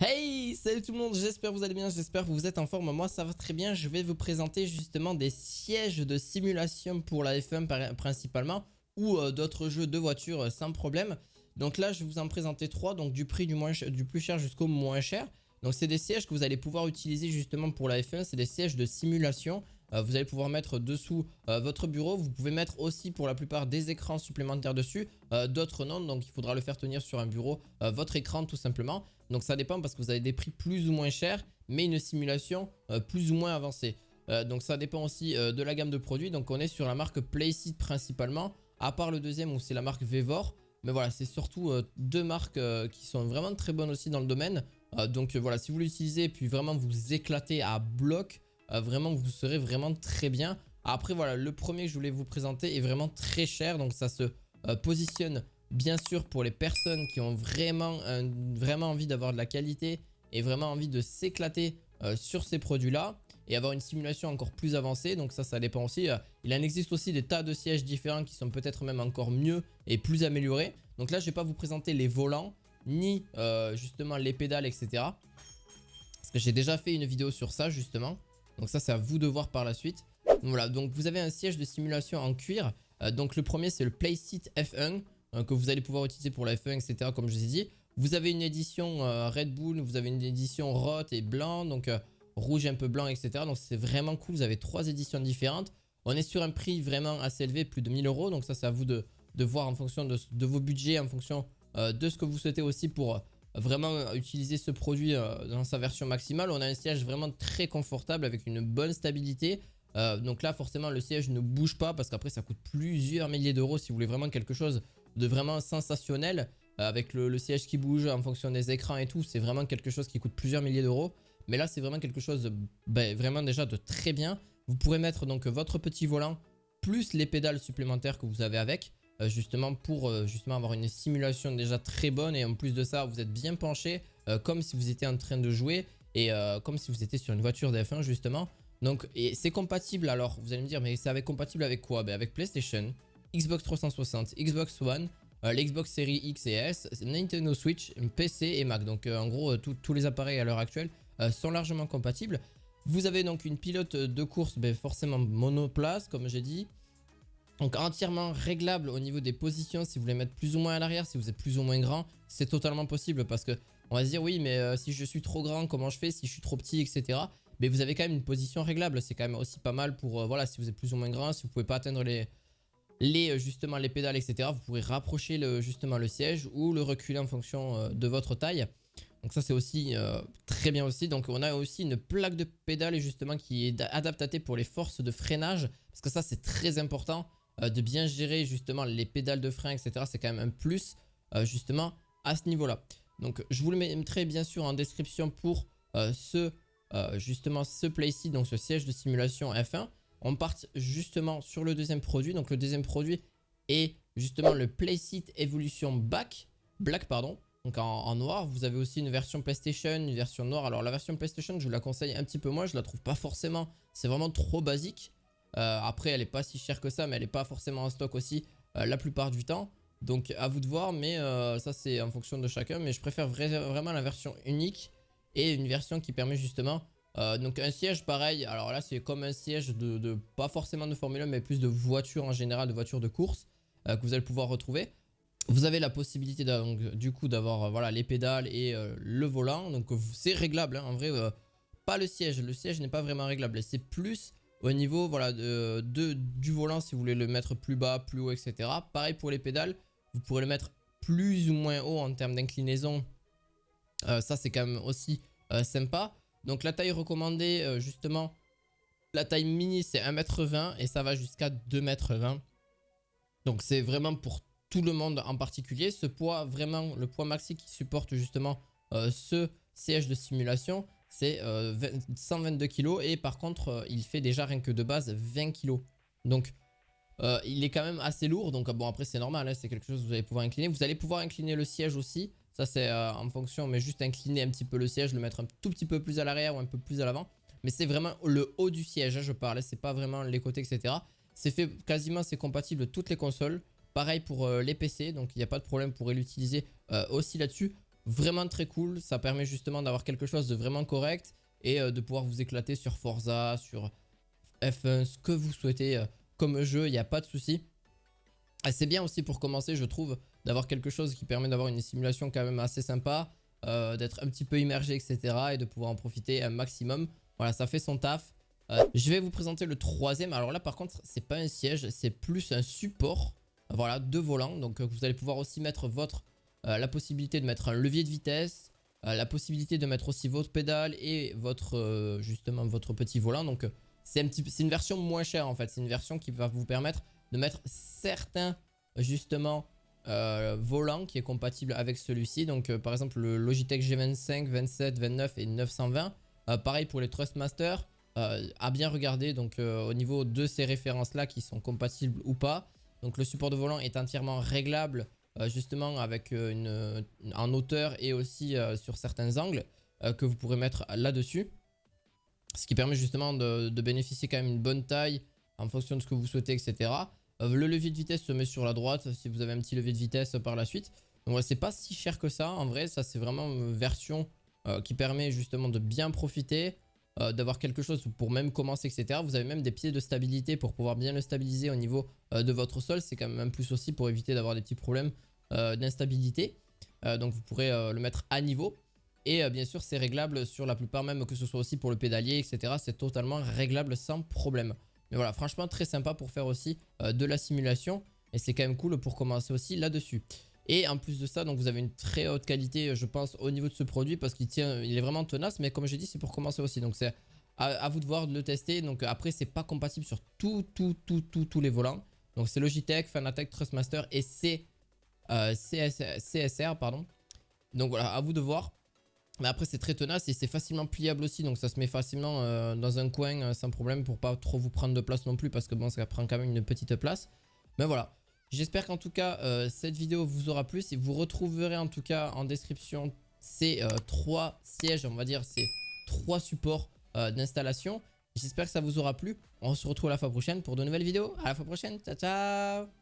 Hey, salut tout le monde, j'espère que vous allez bien, j'espère que vous êtes en forme. Moi ça va très bien, je vais vous présenter justement des sièges de simulation pour la F1 principalement, ou d'autres jeux de voitures sans problème. Donc là je vais vous en présenter trois, donc du prix du plus cher jusqu'au moins cher. Donc c'est des sièges que vous allez pouvoir utiliser justement pour la F1, c'est des sièges de simulation. Vous allez pouvoir mettre dessous votre bureau, vous pouvez mettre aussi pour la plupart des écrans supplémentaires dessus, d'autres non, donc il faudra le faire tenir sur un bureau, votre écran tout simplement. Donc ça dépend parce que vous avez des prix plus ou moins chers, mais une simulation plus ou moins avancée. Donc ça dépend aussi de la gamme de produits. Donc on est sur la marque Playseat principalement, à part le deuxième où c'est la marque Vevor. Mais voilà, c'est surtout deux marques qui sont vraiment très bonnes aussi dans le domaine. Donc voilà, si vous l'utilisez et puis vraiment vous éclatez à bloc, vraiment vous serez vraiment très bien. Après voilà, le premier que je voulais vous présenter est vraiment très cher. Donc ça se positionne bien sûr pour les personnes qui ont vraiment envie d'avoir de la qualité et vraiment envie de s'éclater sur ces produits-là et avoir une simulation encore plus avancée. Donc ça dépend aussi. Il en existe aussi des tas de sièges différents qui sont peut-être même encore mieux et plus améliorés. Donc là, je ne vais pas vous présenter les volants ni justement les pédales, etc. Parce que j'ai déjà fait une vidéo sur ça justement. Donc ça, c'est à vous de voir par la suite. Donc voilà, donc vous avez un siège de simulation en cuir. Donc le premier, c'est le Playseat F1 que vous allez pouvoir utiliser pour la F1, etc. Comme je vous ai dit. Vous avez une édition Red Bull, vous avez une édition Roth et blanc, donc rouge un peu blanc, etc. Donc c'est vraiment cool, vous avez trois éditions différentes. On est sur un prix vraiment assez élevé, plus de 1000 €. Donc ça, c'est à vous de voir en fonction de vos budgets, en fonction de ce que vous souhaitez aussi pour vraiment utiliser ce produit dans sa version maximale. On a un siège vraiment très confortable avec une bonne stabilité. Donc là forcément le siège ne bouge pas parce qu'après ça coûte plusieurs milliers d'euros si vous voulez vraiment quelque chose de vraiment sensationnel avec le siège qui bouge en fonction des écrans et tout. C'est vraiment quelque chose qui coûte plusieurs milliers d'euros. Mais là c'est vraiment quelque chose vraiment déjà de très bien. Vous pourrez mettre donc votre petit volant plus les pédales supplémentaires que vous avez avec. Justement pour justement avoir une simulation déjà très bonne et en plus de ça vous êtes bien penché comme si vous étiez en train de jouer et comme si vous étiez sur une voiture de F1 justement. Donc c'est compatible, alors vous allez me dire mais c'est compatible avec quoi? Avec PlayStation, Xbox 360, Xbox One, l'Xbox Series X et S, Nintendo Switch, PC et Mac. Donc en gros tous les appareils à l'heure actuelle sont largement compatibles. Vous avez donc une pilote de course forcément monoplace comme j'ai dit. Donc entièrement réglable au niveau des positions, si vous voulez mettre plus ou moins à l'arrière, si vous êtes plus ou moins grand, c'est totalement possible parce que on va se dire oui mais si je suis trop grand comment je fais, si je suis trop petit, etc. Mais vous avez quand même une position réglable, c'est quand même aussi pas mal pour voilà, si vous êtes plus ou moins grand, si vous pouvez pas atteindre justement les pédales, etc. Vous pourrez rapprocher justement le siège ou le reculer en fonction de votre taille. Donc ça c'est aussi très bien aussi. Donc on a aussi une plaque de pédale justement qui est adaptée pour les forces de freinage. Parce que ça c'est très important de bien gérer justement les pédales de frein, etc. C'est quand même un plus justement à ce niveau-là. Donc je vous le mettrai bien sûr en description pour justement ce Playseat, donc ce siège de simulation F1. On part justement sur le deuxième produit. Donc le deuxième produit est justement le Playseat Evolution Black pardon. Donc en noir, vous avez aussi une version PlayStation, une version noire. Alors la version PlayStation, je vous la conseille un petit peu moins, je la trouve pas forcément, c'est vraiment trop basique. Après, elle est pas si chère que ça, mais elle est pas forcément en stock aussi la plupart du temps. Donc à vous de voir, mais ça c'est en fonction de chacun. Mais je préfère vraiment la version unique et une version qui permet justement donc un siège pareil. Alors là c'est comme un siège pas forcément de Formule 1 mais plus de voitures en général, de voitures de course que vous allez pouvoir retrouver. Vous avez la possibilité donc, du coup d'avoir voilà, les pédales et le volant. Donc c'est réglable hein, en vrai. Pas le siège n'est pas vraiment réglable. C'est plus au niveau voilà, du volant si vous voulez le mettre plus bas, plus haut, etc. Pareil pour les pédales. Vous pourrez le mettre plus ou moins haut en termes d'inclinaison. Ça c'est quand même aussi sympa. Donc la taille recommandée justement. La taille mini c'est 1,20 m et ça va jusqu'à 2,20 m. Donc c'est vraiment pour tout le monde en particulier. Ce poids, vraiment le poids maxi qui supporte justement ce siège de simulation, c'est 122 kg. Et par contre, il fait déjà rien que de base 20 kg. Donc il est quand même assez lourd. Donc bon après c'est normal, hein, c'est quelque chose que vous allez pouvoir incliner. Vous allez pouvoir incliner le siège aussi. Ça c'est en fonction, mais juste incliner un petit peu le siège, le mettre un tout petit peu plus à l'arrière ou un peu plus à l'avant. Mais c'est vraiment le haut du siège, hein, je parle. C'est pas vraiment les côtés, etc. C'est fait quasiment, c'est compatible toutes les consoles. Pareil pour les PC, donc il n'y a pas de problème, vous pourrez l'utiliser aussi là-dessus. vraiment très cool. Ça permet justement d'avoir quelque chose de vraiment correct et de pouvoir vous éclater sur Forza, sur F1, ce que vous souhaitez comme jeu, il n'y a pas de souci. C'est bien aussi pour commencer, je trouve, d'avoir quelque chose qui permet d'avoir une simulation quand même assez sympa, d'être un petit peu immergé, etc. et de pouvoir en profiter un maximum. Voilà, ça fait son taf. Je vais vous présenter le troisième. Alors là, par contre, c'est pas un siège, c'est plus un support, voilà, de volant. Donc vous allez pouvoir aussi mettre la possibilité de mettre un levier de vitesse, la possibilité de mettre aussi votre pédale et justement votre petit volant. Donc c'est une version moins chère en fait. C'est une version qui va vous permettre de mettre certains justement volants qui est compatible avec celui-ci. Donc par exemple le Logitech G25, 27, 29 et 920. Pareil pour les Thrustmaster. À bien regarder donc au niveau de ces références là qui sont compatibles ou pas. Donc le support de volant est entièrement réglable justement avec en hauteur et aussi sur certains angles que vous pourrez mettre là-dessus. Ce qui permet justement de bénéficier quand même une bonne taille en fonction de ce que vous souhaitez, etc. Le levier de vitesse se met sur la droite si vous avez un petit levier de vitesse par la suite. Donc ouais, c'est pas si cher que ça. En vrai, ça c'est vraiment une version qui permet justement de bien profiter, d'avoir quelque chose pour même commencer, etc. Vous avez même des pieds de stabilité pour pouvoir bien le stabiliser au niveau de votre sol. C'est quand même un plus aussi pour éviter d'avoir des petits problèmes d'instabilité. Donc vous pourrez le mettre à niveau. Et bien sûr c'est réglable sur la plupart, même que ce soit aussi pour le pédalier, etc. C'est totalement réglable sans problème. Mais voilà, franchement très sympa pour faire aussi de la simulation. Et c'est quand même cool pour commencer aussi là-dessus. Et en plus de ça, donc vous avez une très haute qualité, je pense, au niveau de ce produit parce qu'il est vraiment tenace. Mais comme j'ai dit, c'est pour commencer aussi. Donc c'est à vous de voir, de le tester. Donc après, c'est pas compatible sur tous les volants. Donc c'est Logitech, Fanatec, Thrustmaster et CSR, pardon. Donc voilà, à vous de voir. Mais après c'est très tenace et c'est facilement pliable aussi. Donc ça se met facilement dans un coin sans problème pour pas trop vous prendre de place non plus. Parce que bon, ça prend quand même une petite place. Mais voilà. J'espère qu'en tout cas cette vidéo vous aura plu. Et vous retrouverez en tout cas en description ces 3 sièges, on va dire ces 3 supports d'installation. J'espère que ça vous aura plu. On se retrouve à la fois prochaine pour de nouvelles vidéos. À la fois prochaine. Ciao ciao.